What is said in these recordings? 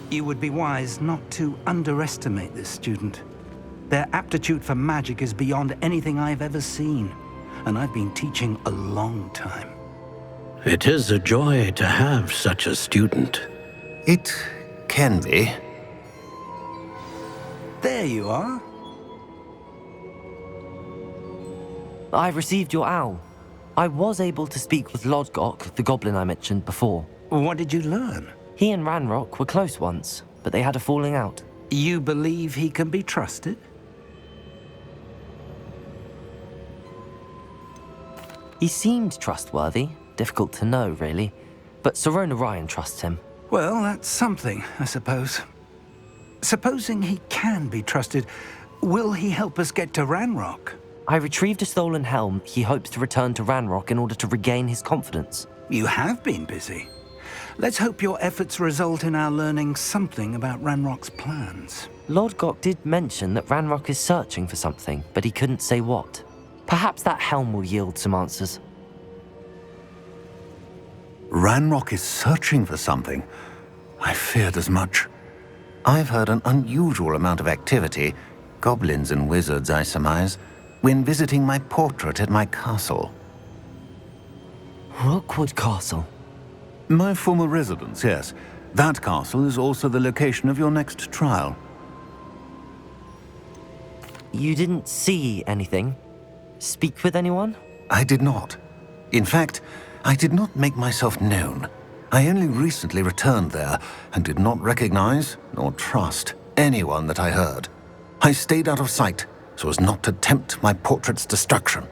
You would be wise not to underestimate this student. Their aptitude for magic is beyond anything I've ever seen, and I've been teaching a long time. It is a joy to have such a student. It can be. There you are. I received your owl. I was able to speak with Lodgok, the goblin I mentioned before. What did you learn? He and Ranrock were close once, but they had a falling out. You believe he can be trusted? He seemed trustworthy. Difficult to know, really. But Sirona Ryan trusts him. Well, that's something, I suppose. Supposing he can be trusted, will he help us get to Ranrock? I retrieved a stolen helm he hopes to return to Ranrock in order to regain his confidence. You have been busy. Let's hope your efforts result in our learning something about Ranrock's plans. Lodgok did mention that Ranrock is searching for something, but he couldn't say what. Perhaps that helm will yield some answers. Ranrock is searching for something. I feared as much. I've heard an unusual amount of activity, goblins and wizards, I surmise, when visiting my portrait at my castle. Rookwood Castle? My former residence, yes. That castle is also the location of your next trial. You didn't see anything? Speak with anyone? I did not. In fact, I did not make myself known. I only recently returned there and did not recognize nor trust anyone that I heard. I stayed out of sight so as not to tempt my portrait's destruction.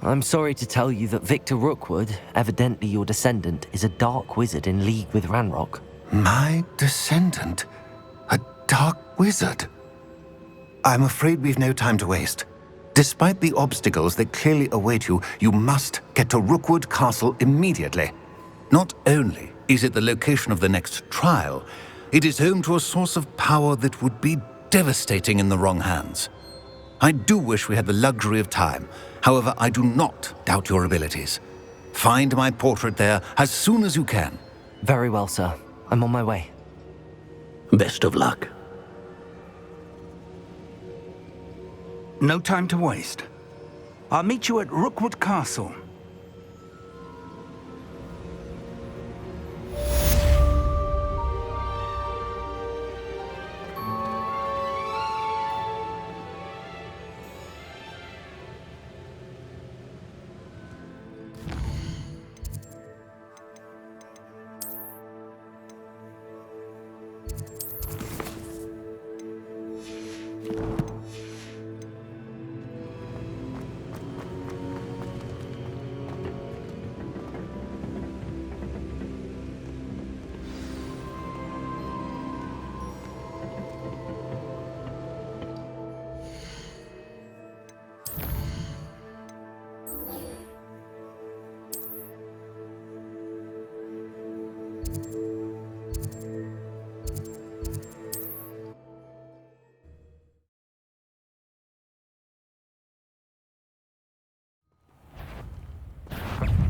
I'm sorry to tell you that Victor Rookwood, evidently your descendant, is a dark wizard in league with Ranrock. My descendant? A dark wizard? I'm afraid we've no time to waste. Despite the obstacles that clearly await you, you must get to Rookwood Castle immediately. Not only is it the location of the next trial, it is home to a source of power that would be devastating in the wrong hands. I do wish we had the luxury of time. However, I do not doubt your abilities. Find my portrait there as soon as you can. Very well, sir. I'm on my way. Best of luck. No time to waste. I'll meet you at Rookwood Castle.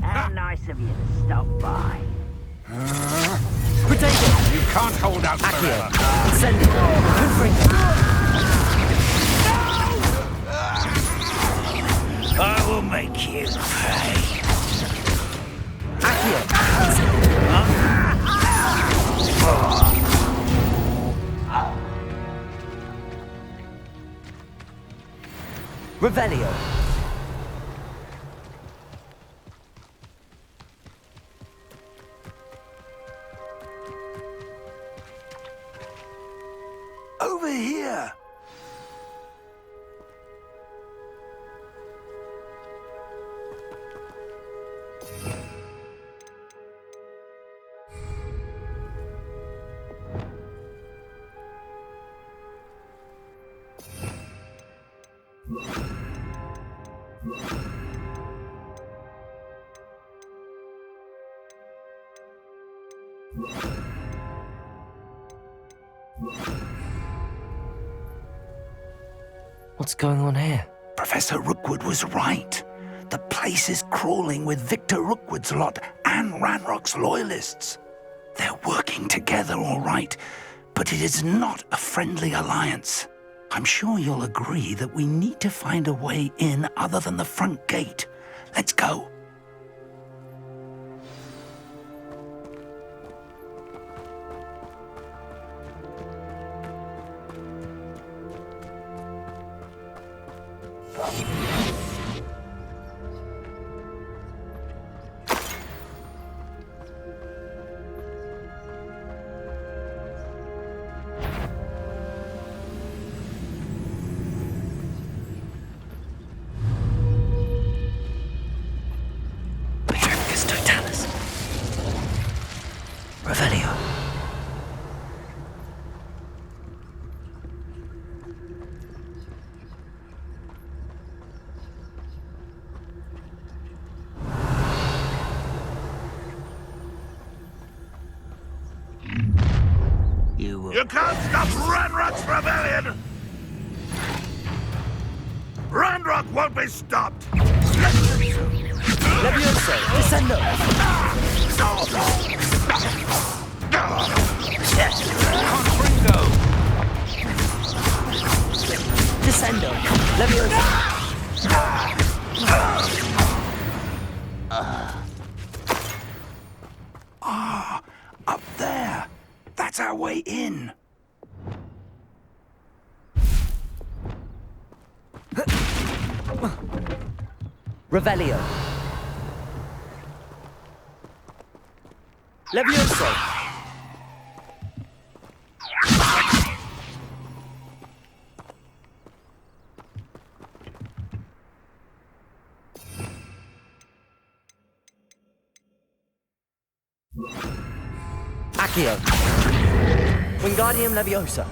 How nice of you to stop by. Protect You can't hold out forever. it! Send it! Confring! I will make you pay. Accio! Revelio! Over here. What's going on here? Professor Rookwood was right. The place is crawling with Victor Rookwood's lot and Ranrock's loyalists. They're working together, all right, but it is not a friendly alliance. I'm sure you'll agree that we need to find a way in other than the front gate. Let's go. Revelio. You can't stop Ranrock's rebellion! Ranrock won't be stopped! Levioso, descendo! Confringo! Descendo! Levioso! Up there. That's our way in. Revelio. Levioso! Accio. Wingardium Leviosa.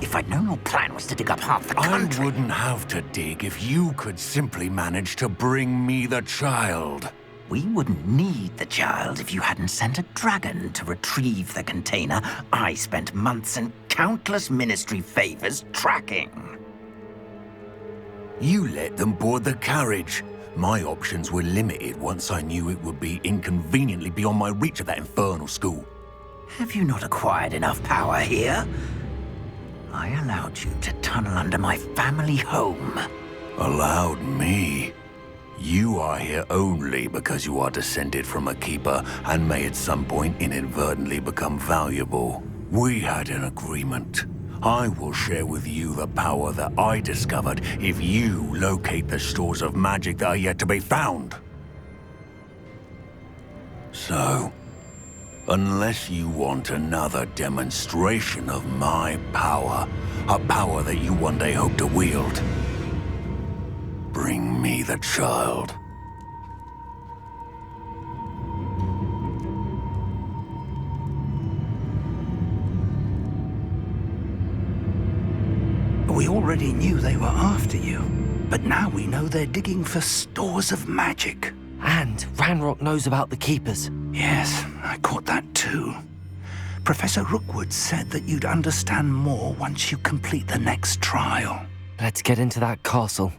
If I'd known your plan was to dig up half the country... I wouldn't have to dig if you could simply manage to bring me the child. We wouldn't need the child if you hadn't sent a dragon to retrieve the container I spent months and countless ministry favors tracking. You let them board the carriage. My options were limited once I knew it would be inconveniently beyond my reach of that infernal school. Have you not acquired enough power here? I allowed you to tunnel under my family home. Allowed me? You are here only because you are descended from a keeper and may at some point inadvertently become valuable. We had an agreement. I will share with you the power that I discovered if you locate the stores of magic that are yet to be found. So, unless you want another demonstration of my power, a power that you one day hope to wield, bring me the child. We already knew they were after you, but now we know they're digging for stores of magic. And Ranrock knows about the Keepers. Yes, I caught that too. Professor Rookwood said that you'd understand more once you complete the next trial. Let's get into that castle.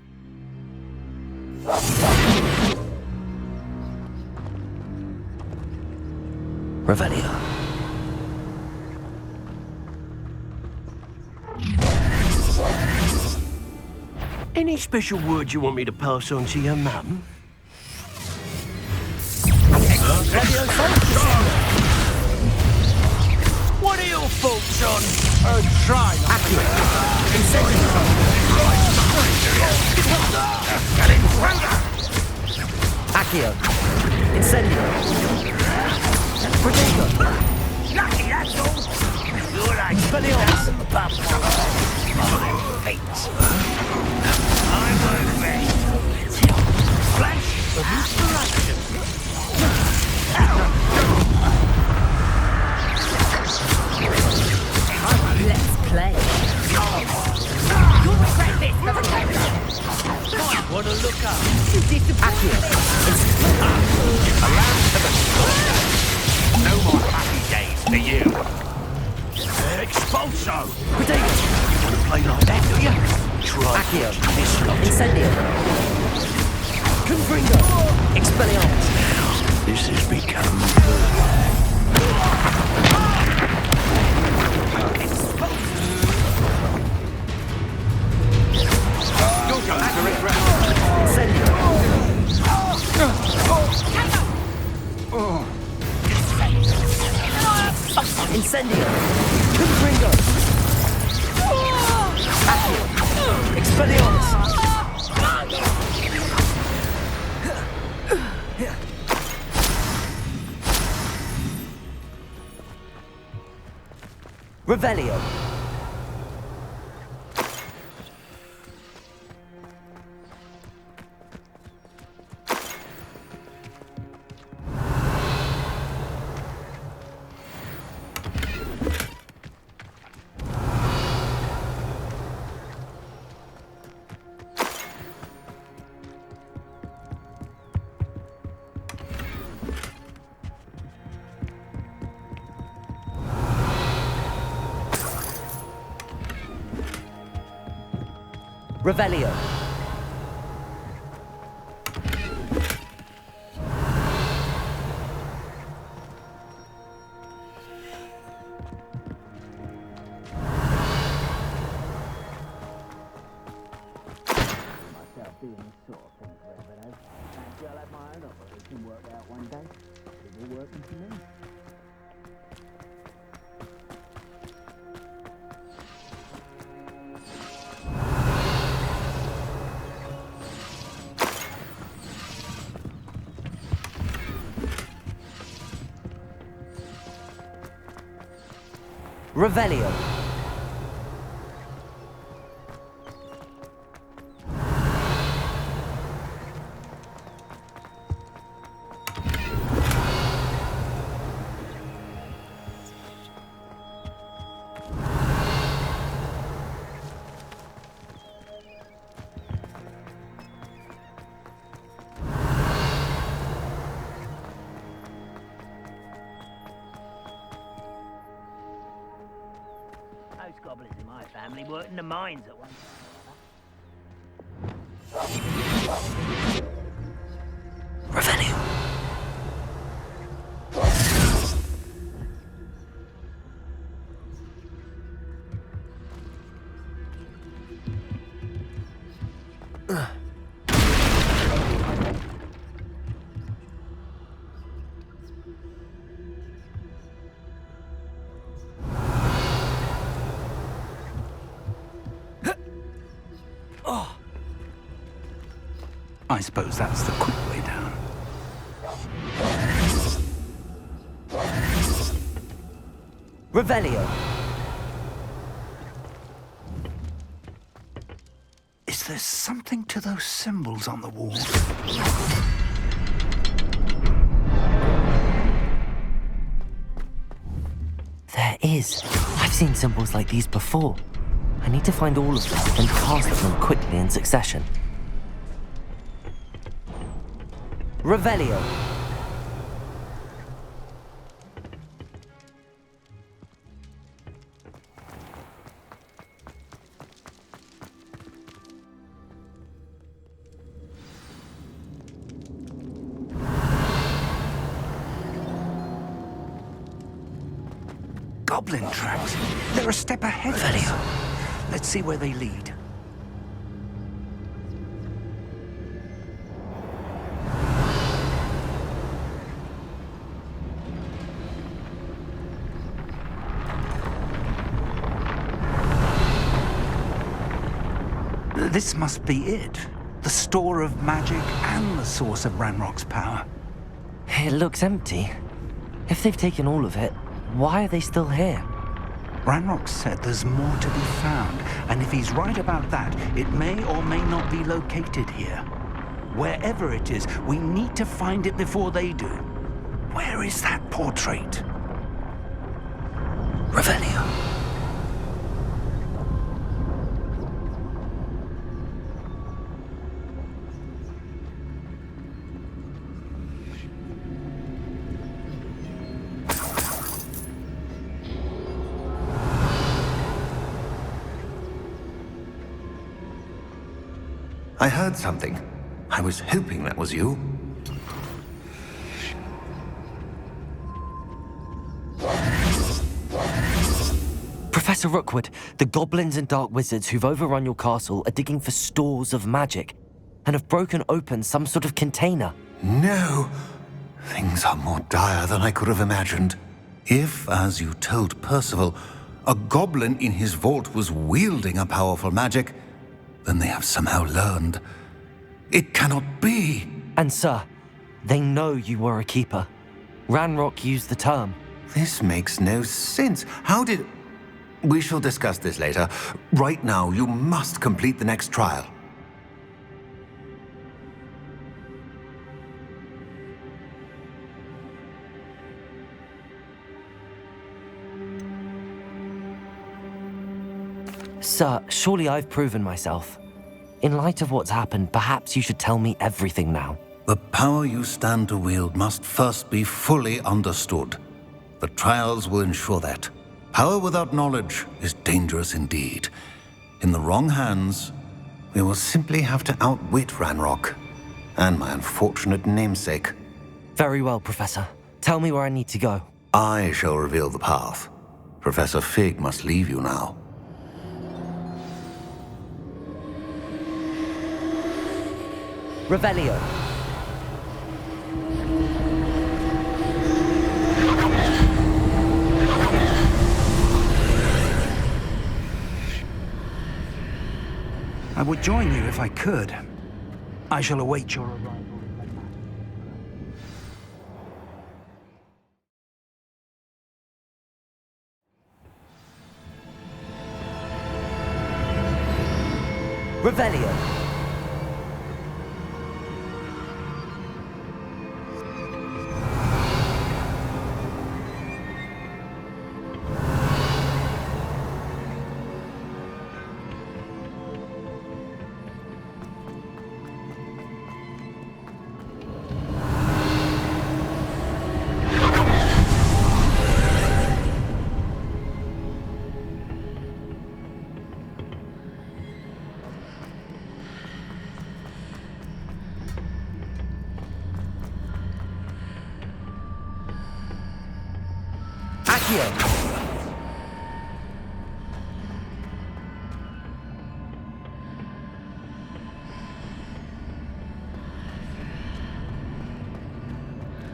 Revelio. Any special words you want me to pass on to your mum? What are your thoughts on try Accio. Incendio. Protego. Lucky, that's all. You're like Expelliarmus. my fate. I won't rest. Flash of inspiration. Let's play. You'll regret this, Revelio. want to look up? You disappoint me. Accio. Around to the after you. Expulso! Protego! You want to play like that, do you? Try Accio! this lot. Incendio! Confringo! Expelliarmus! This has become You're going to regret. Incendio! Incendio! Confringo! Accio! Expelliarmus! Revelio! Revelio! Revelio! Most goblins in my family worked in the mines at one Revelio. I suppose that's the quick way down. Revelio! Is there something to those symbols on the wall? There is. I've seen symbols like these before. I need to find all of them and cast them quickly in succession. Revelio! Goblin tracks. They're a step ahead of us. Let's see where they lead. This must be it. The store of magic and the source of Ranrock's power. It looks empty. If they've taken all of it, why are they still here? Ranrock said there's more to be found, and if he's right about that, it may or may not be located here. Wherever it is, we need to find it before they do. Where is that portrait? Revelio. I heard something. I was hoping that was you. Professor Rookwood, the goblins and dark wizards who've overrun your castle are digging for stores of magic and have broken open some sort of container. No! Things are more dire than I could have imagined. If, as you told Percival, a goblin in his vault was wielding a powerful magic, then they have somehow learned. It cannot be! And sir, they know you were a keeper. Ranrock used the term. This makes no sense. How did... We shall discuss this later. Right now, you must complete the next trial. Sir, surely I've proven myself. In light of what's happened, perhaps you should tell me everything now. The power you stand to wield must first be fully understood. The trials will ensure that. Power without knowledge is dangerous indeed. In the wrong hands, we will simply have to outwit Ranrock and my unfortunate namesake. Very well, Professor. Tell me where I need to go. I shall reveal the path. Professor Fig must leave you now. Revelio. I would join you if I could. I shall await your arrival. Revelio.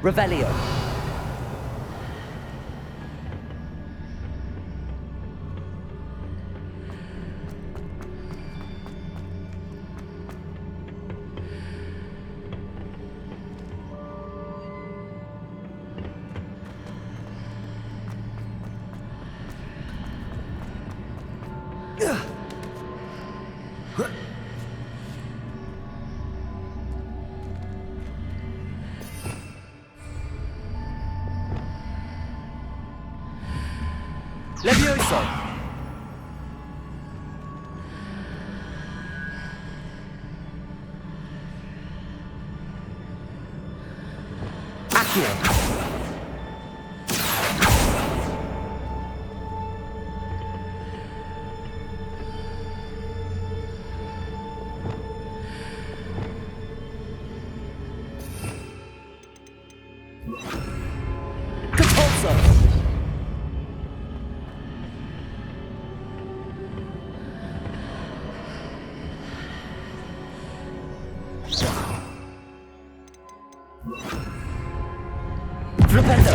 Revelio. Levioso! Accio! Capulso! Rependo!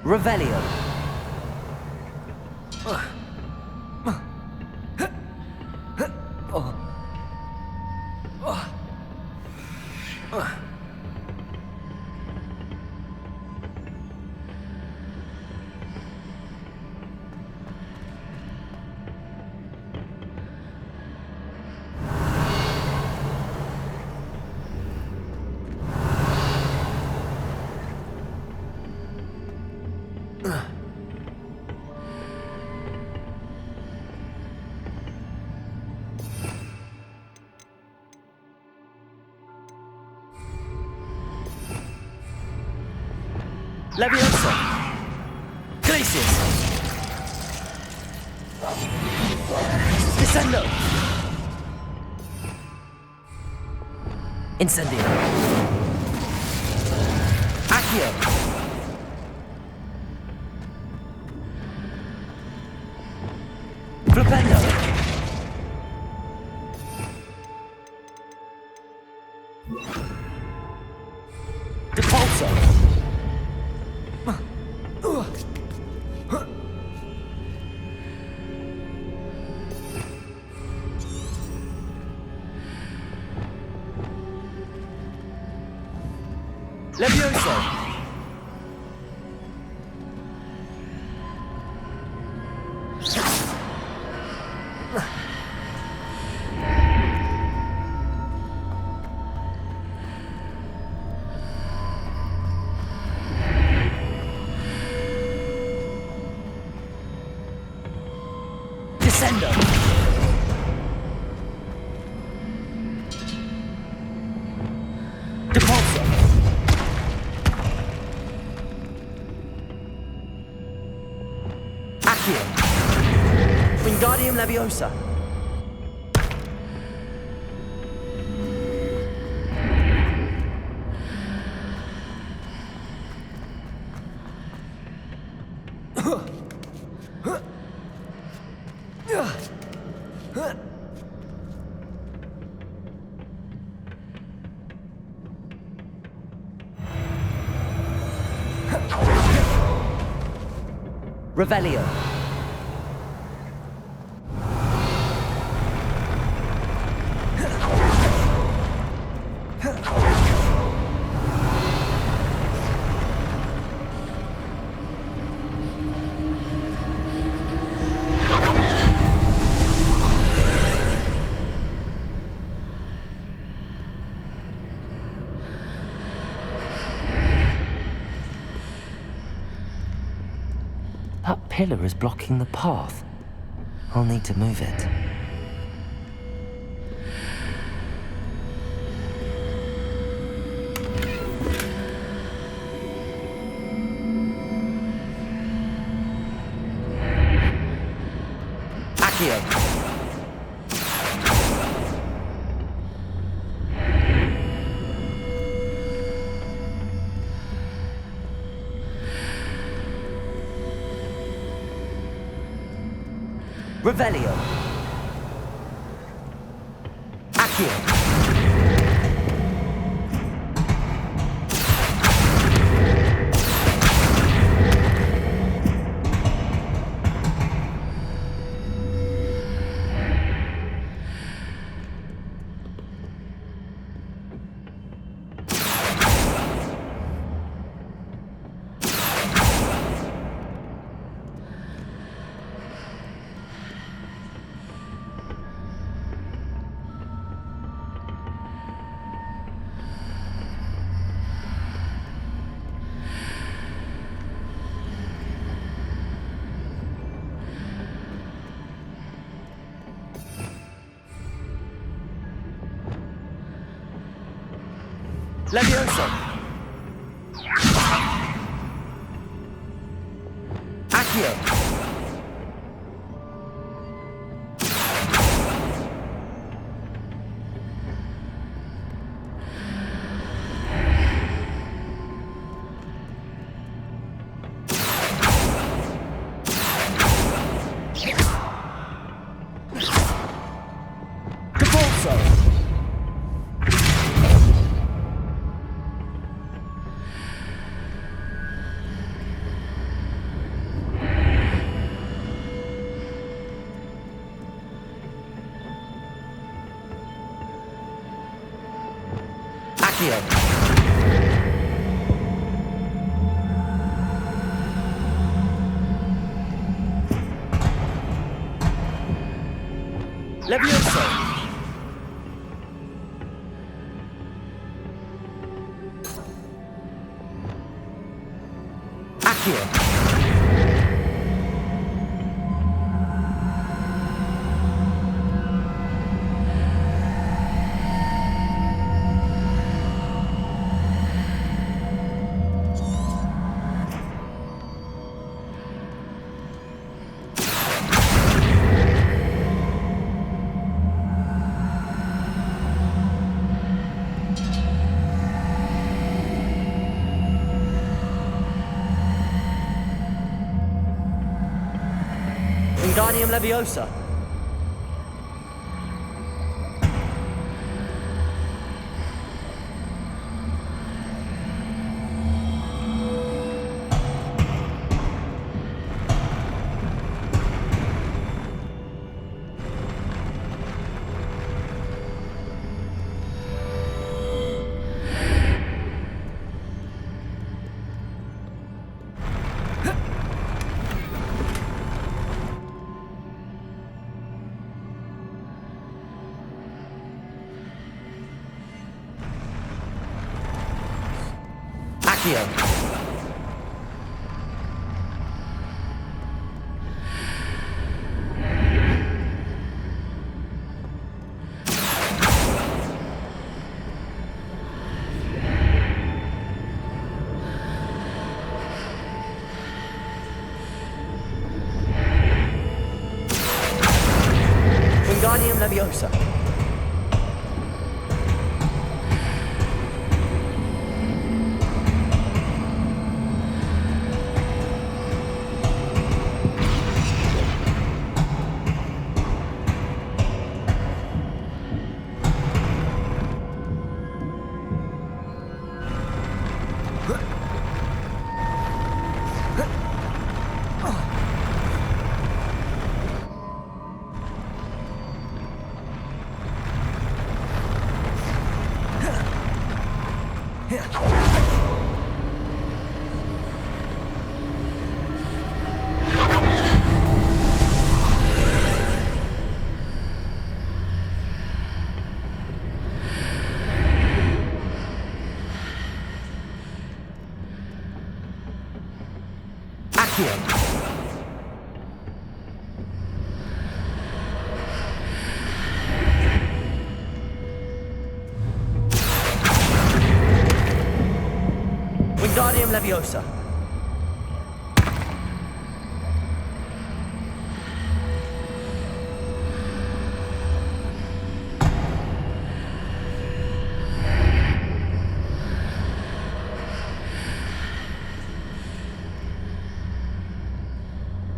Revelio! Leviosa! Glacius! Descendo! Incendio! Accio! Flipendo! Depulso! Levioso! Descendo! Depulso! Accio! Wingardium Leviosa! Revelio. That pillar is blocking the path. I'll need to move it. Accio! Revelio. Accio. Levioso! Accio! Depulso! Accio! Levioso! Accio! Wingardium Leviosa. Accio. Wingardium Leviosa. Accio. Wingardium Leviosa.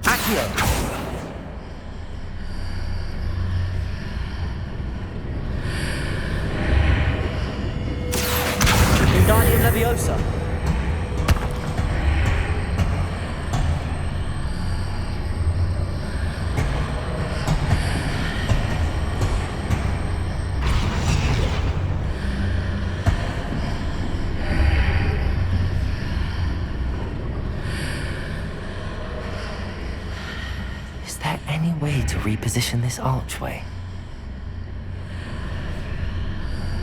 Accio. Wingardium Leviosa. Is there any way to reposition this archway?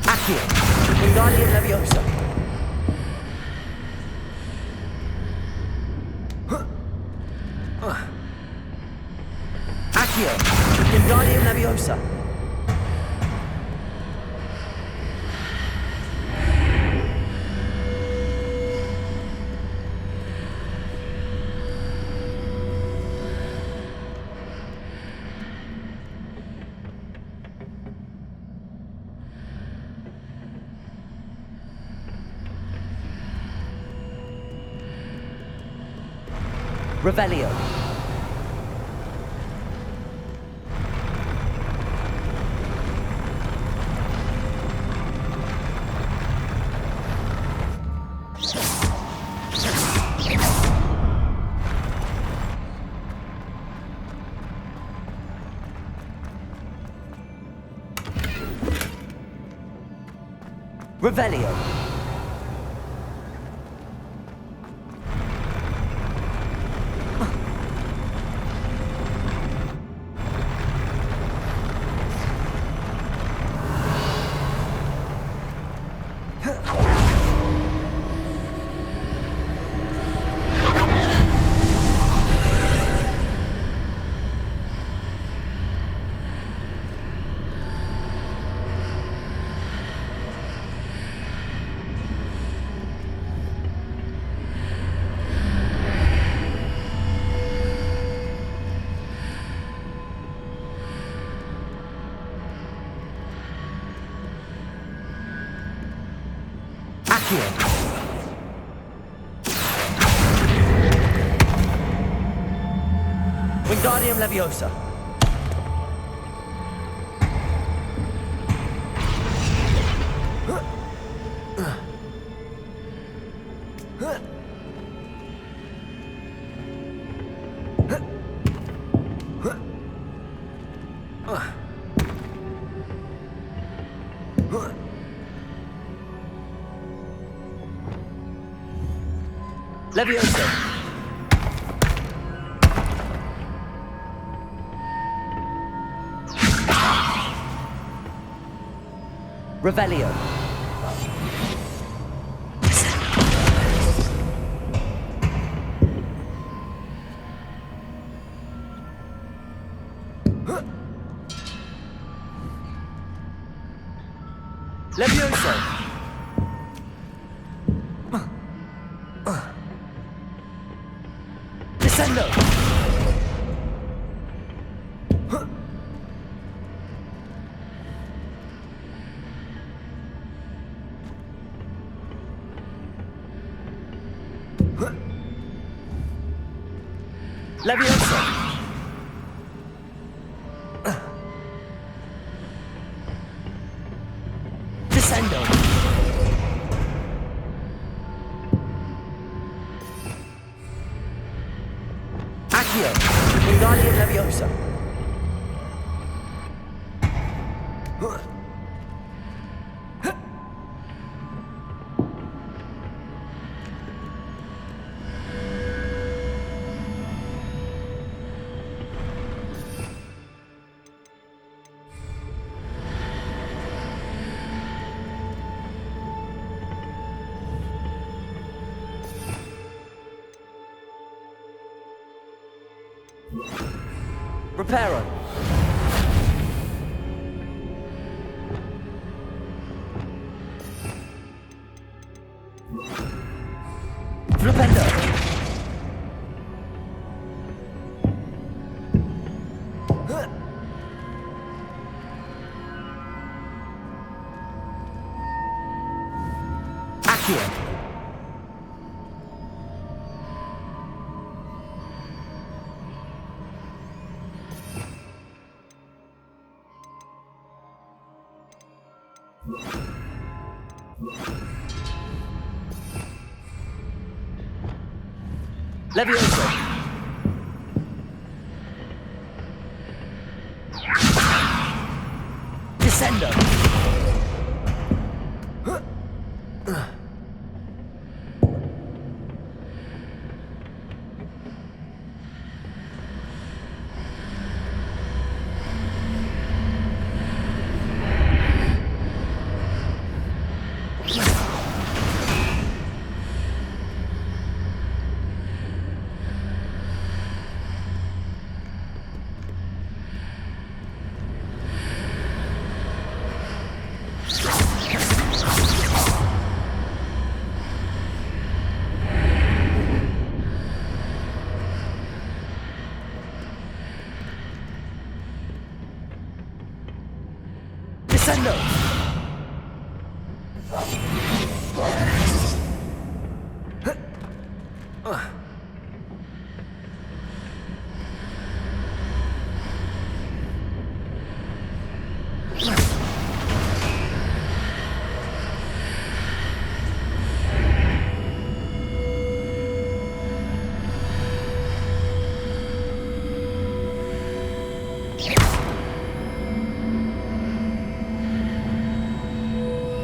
Accio. Wingardium Leviosa. Accio. Wingardium Leviosa. Revelio. Revelio. Wingardium Leviosa. Leviosa. Revelio. Levioso. Descendo. Levioso. Descendo. Accio. Wingardium Leviosa. Reparo. Flipendo. Accio. Levioso. Descendo. Descendo.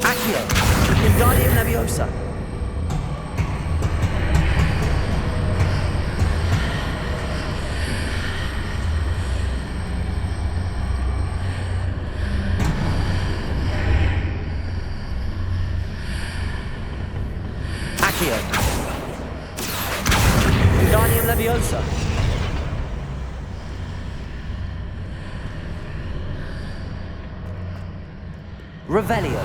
Accio. Wingardium Leviosa. Accio. Wingardium Leviosa. Revelio.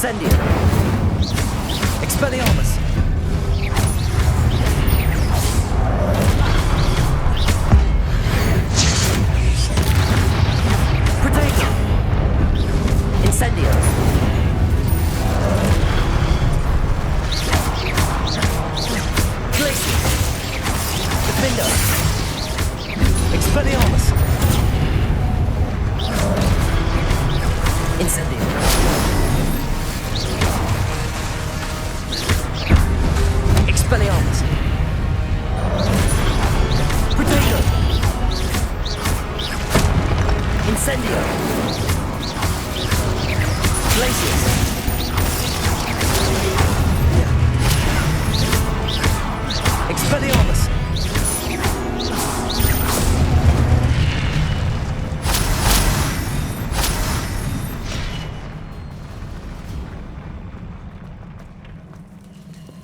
Incendio. Expelliarmus. Protego. Incendio. Glacius. Defender. Expelliarmus. Incendio. Expelliarmus. Protego. Incendio. Glacius. Expelliarmus.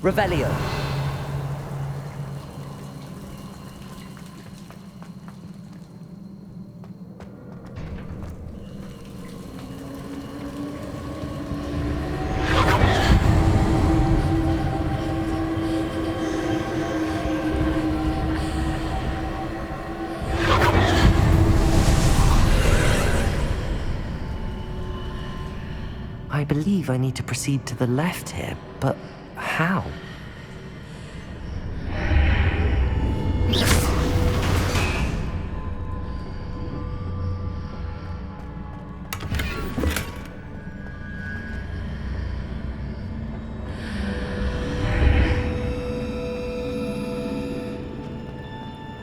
Revelio. I believe I need to proceed to the left here, but how?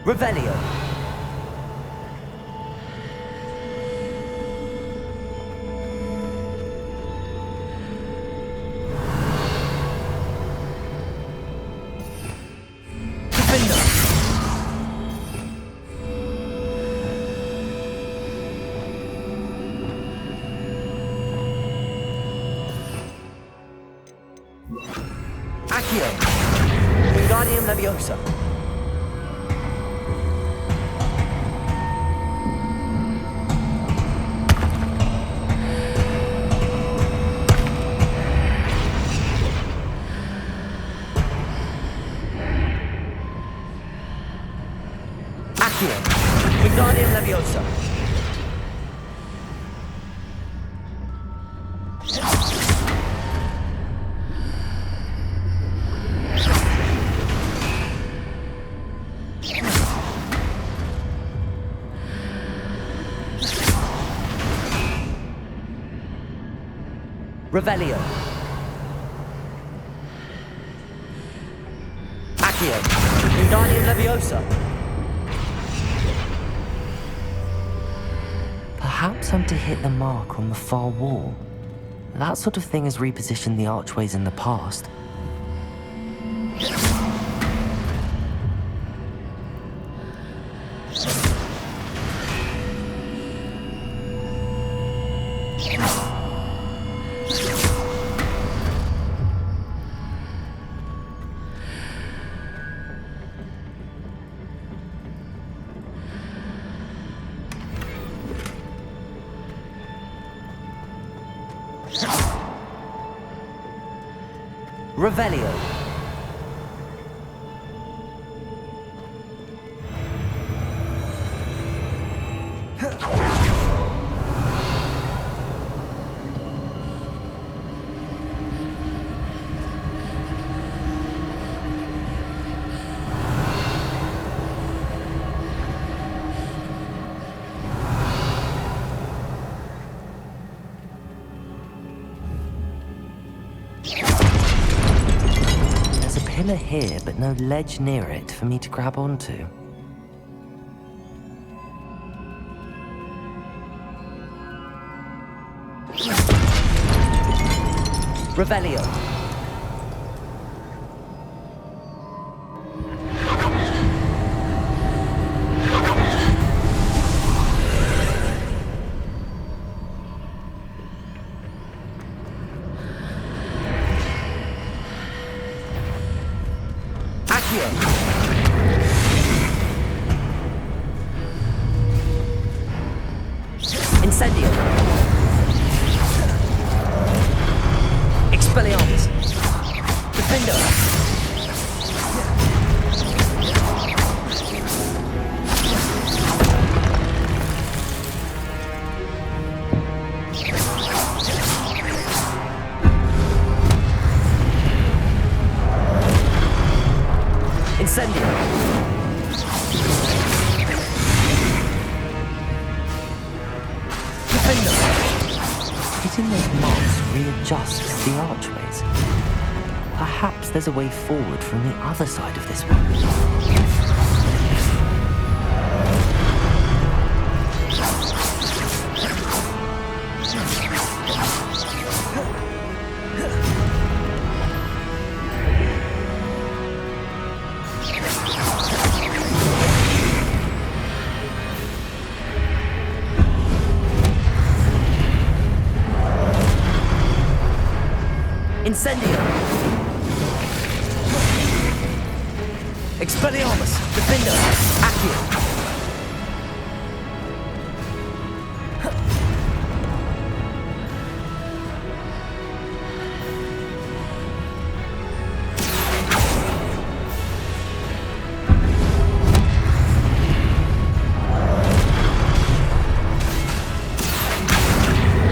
Revelio. Defender. Accio. Wingardium Leviosa. Accio. Wingardium Leviosa. Revelio. Accio. Wingardium Leviosa. Perhaps I'm to hit the mark on the far wall. That sort of thing has repositioned the archways in the past. Revelio. Pillar here, but no ledge near it for me to grab onto. Revelio. Incendio. Expelliarmus! Defender! Incendio! Defender! Hitting those marks readjusts the archways. Perhaps there's a way forward from the other side of this one. Incendio! Expelliarmus! Defender! Accio!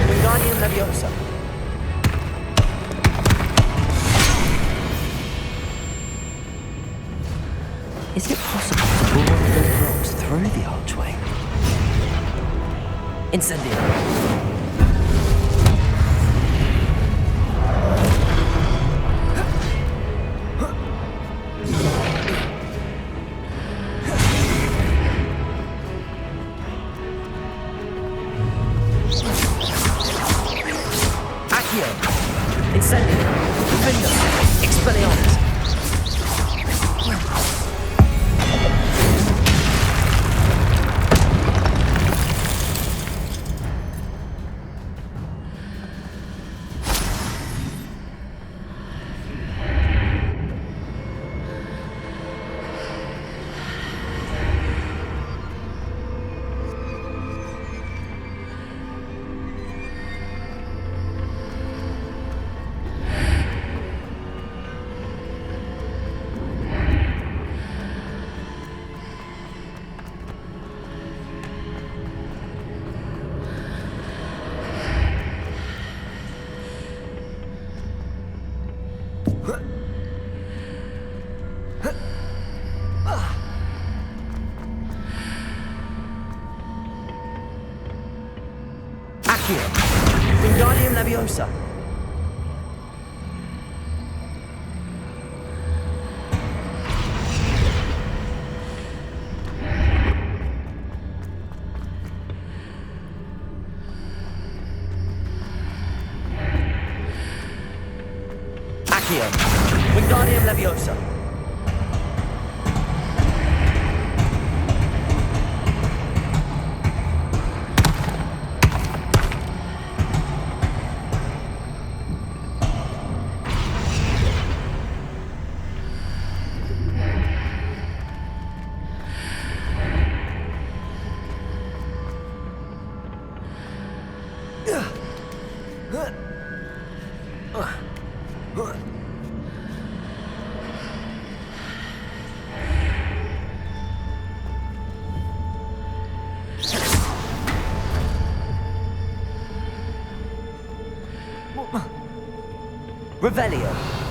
Wingardium Leviosa! Is it possible to pull one of those blocks through the archway? Incendio! Accio! Incendio! Defender! Expelliarmus! Accio! Wingardium Leviosa! Accio! Wingardium Leviosa! Revelio!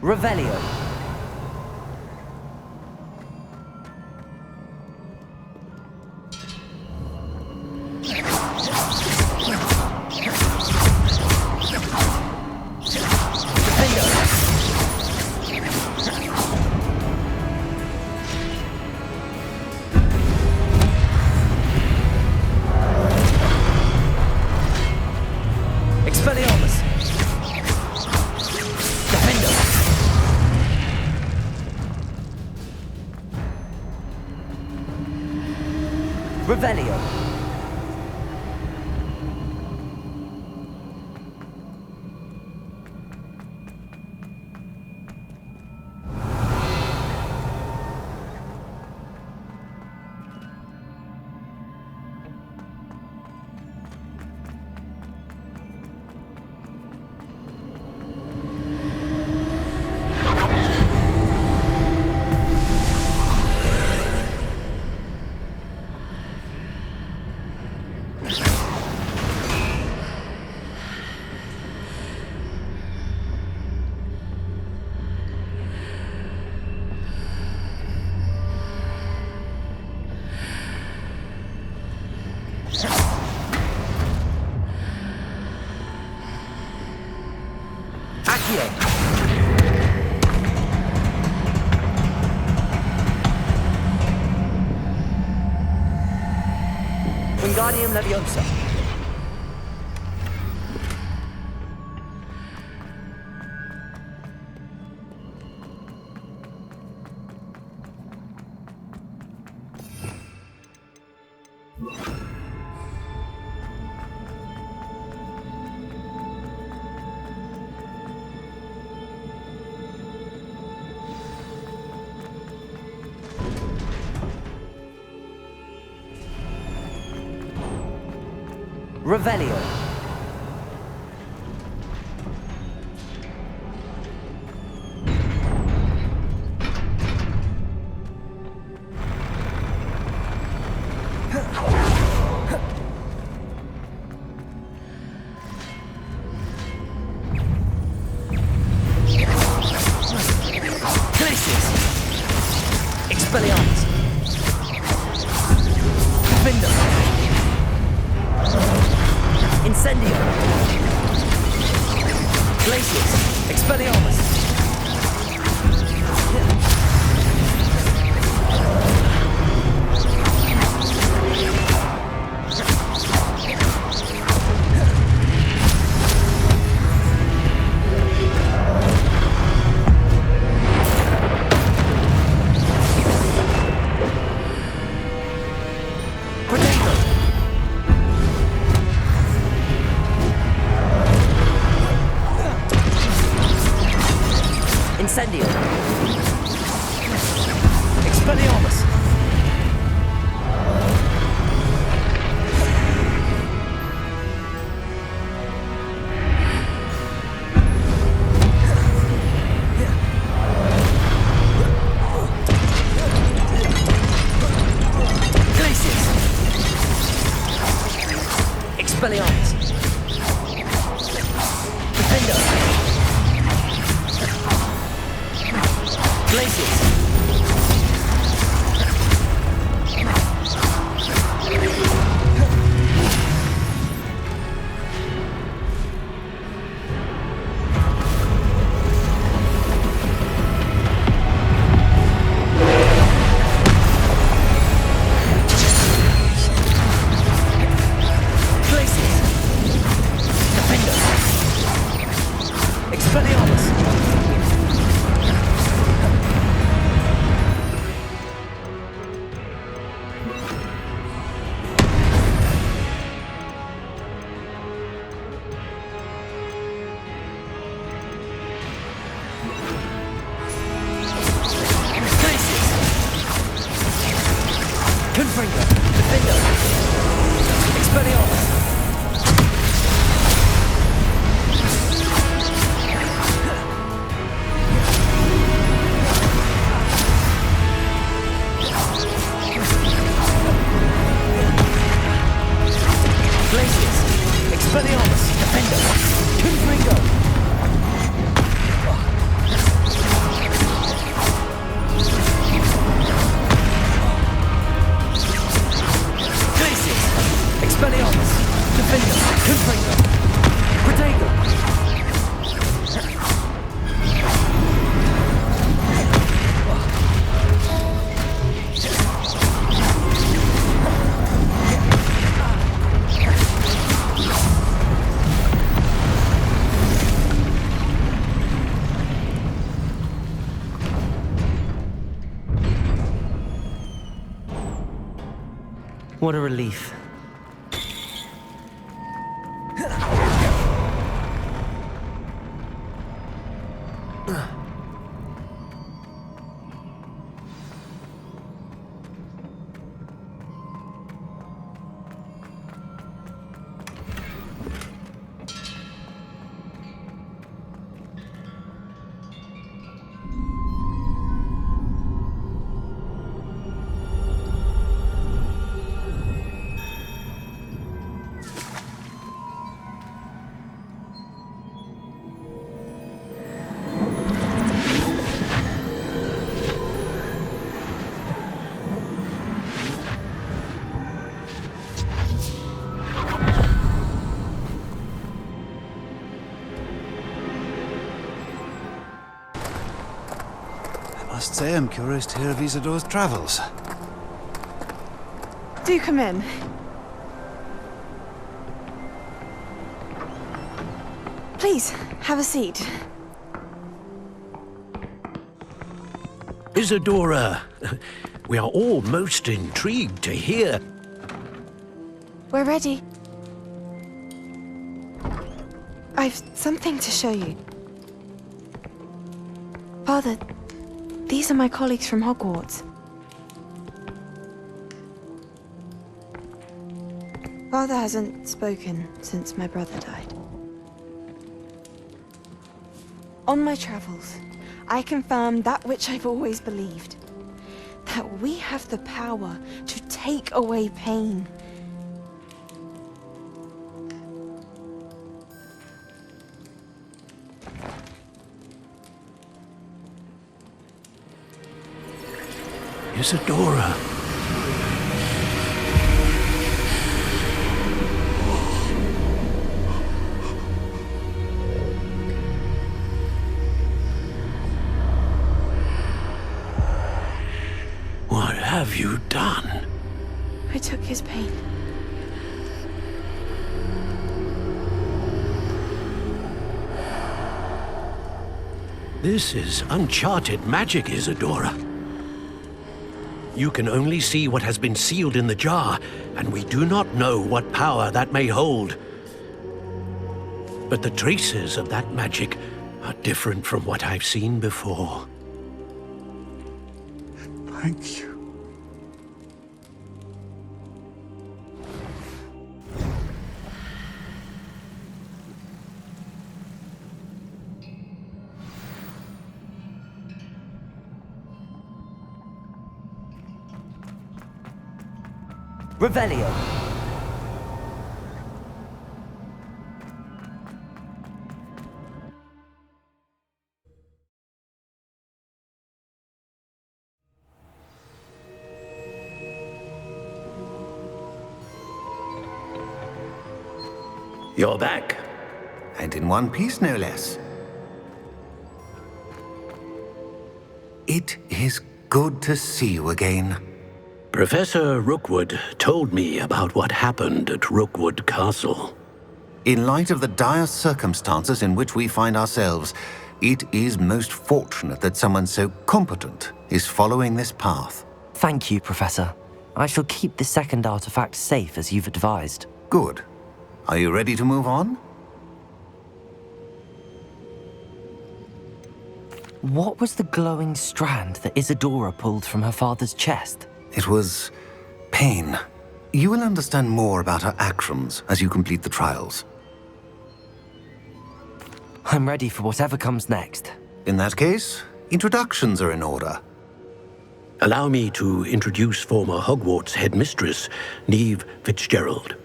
Revelio! Expelliarmus! Accio! Wingardium Leviosa. Revelio. Glacius. Expelliarmus. Defender. Incendio! Glacius! Expelliarmus! Incendio! Expelliarmus! Glacius! Expelliarmus! Defender! Glacius! Glacius! Defender! Expelliarmus! Confringo! Defender! Expelliarmus! Glacius! Expelliarmus! Defender! Confringo! Glacius! Expelliarmus! Defender! Confringo! Protego! What a relief. Must say I'm curious to hear of Isidore's travels. Do come in. Please, have a seat. Isidora, we are all most intrigued to hear. We're ready. I've something to show you. Father, these are my colleagues from Hogwarts. Father hasn't spoken since my brother died. On my travels, I confirmed that which I've always believed. That we have the power to take away pain. Isidora. What have you done? I took his pain. This is uncharted magic, Isidora. You can only see what has been sealed in the jar, and we do not know what power that may hold. But the traces of that magic are different from what I've seen before. Thank you. Revelio. You're back. And in one piece, no less. It is good to see you again. Professor Rookwood told me about what happened at Rookwood Castle. In light of the dire circumstances in which we find ourselves, it is most fortunate that someone so competent is following this path. Thank you, Professor. I shall keep the second artifact safe as you've advised. Good. Are you ready to move on? What was the glowing strand that Isidora pulled from her father's chest? It was pain. You will understand more about her actions as you complete the trials. I'm ready for whatever comes next. In that case, introductions are in order. Allow me to introduce former Hogwarts headmistress, Neve Fitzgerald.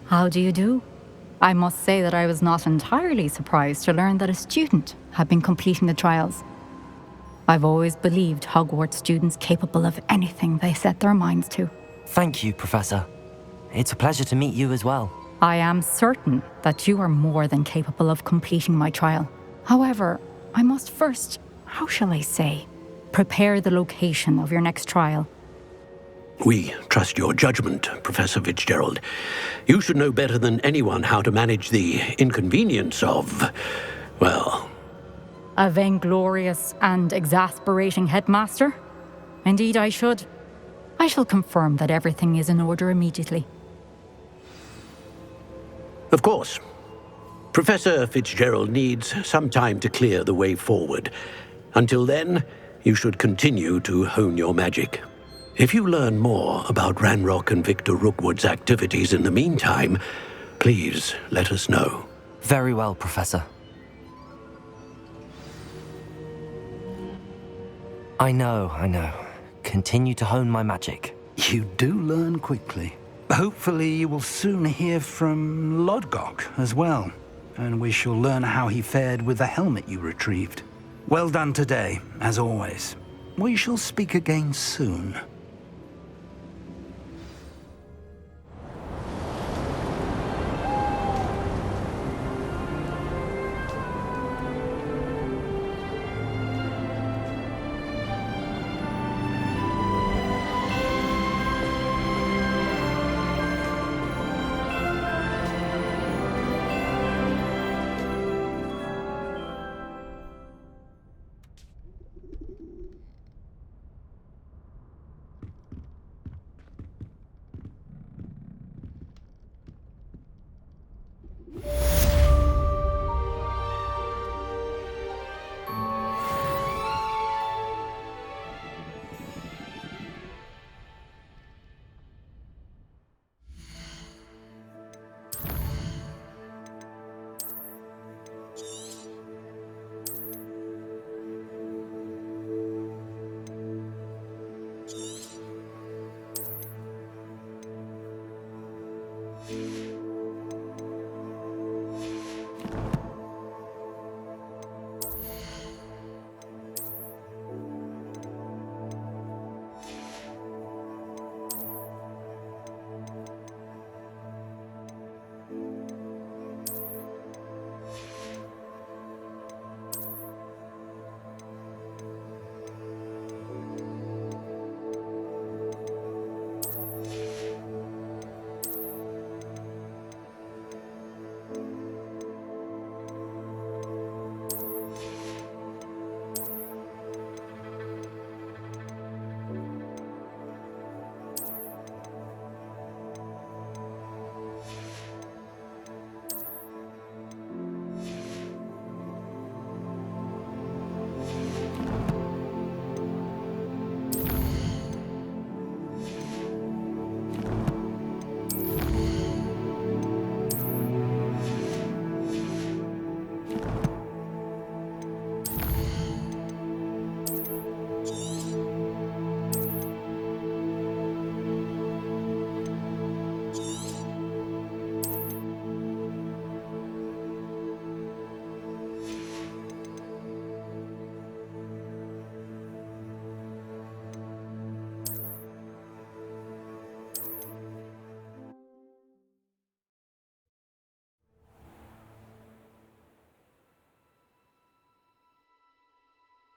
How do you do? I must say that I was not entirely surprised to learn that a student had been completing the trials. I've always believed Hogwarts students capable of anything they set their minds to. Thank you, Professor. It's a pleasure to meet you as well. I am certain that you are more than capable of completing my trial. However, I must first, how shall I say, prepare the location of your next trial. We trust your judgment, Professor Fitzgerald. You should know better than anyone how to manage the inconvenience of, well... A vainglorious and exasperating headmaster? Indeed, I should. I shall confirm that everything is in order immediately. Of course. Professor Fitzgerald needs some time to clear the way forward. Until then, you should continue to hone your magic. If you learn more about Ranrock and Victor Rookwood's activities in the meantime, please let us know. Very well, Professor. I know. Continue to hone my magic. You do learn quickly. Hopefully you will soon hear from Lodgok as well, and we shall learn how he fared with the helmet you retrieved. Well done today, as always. We shall speak again soon.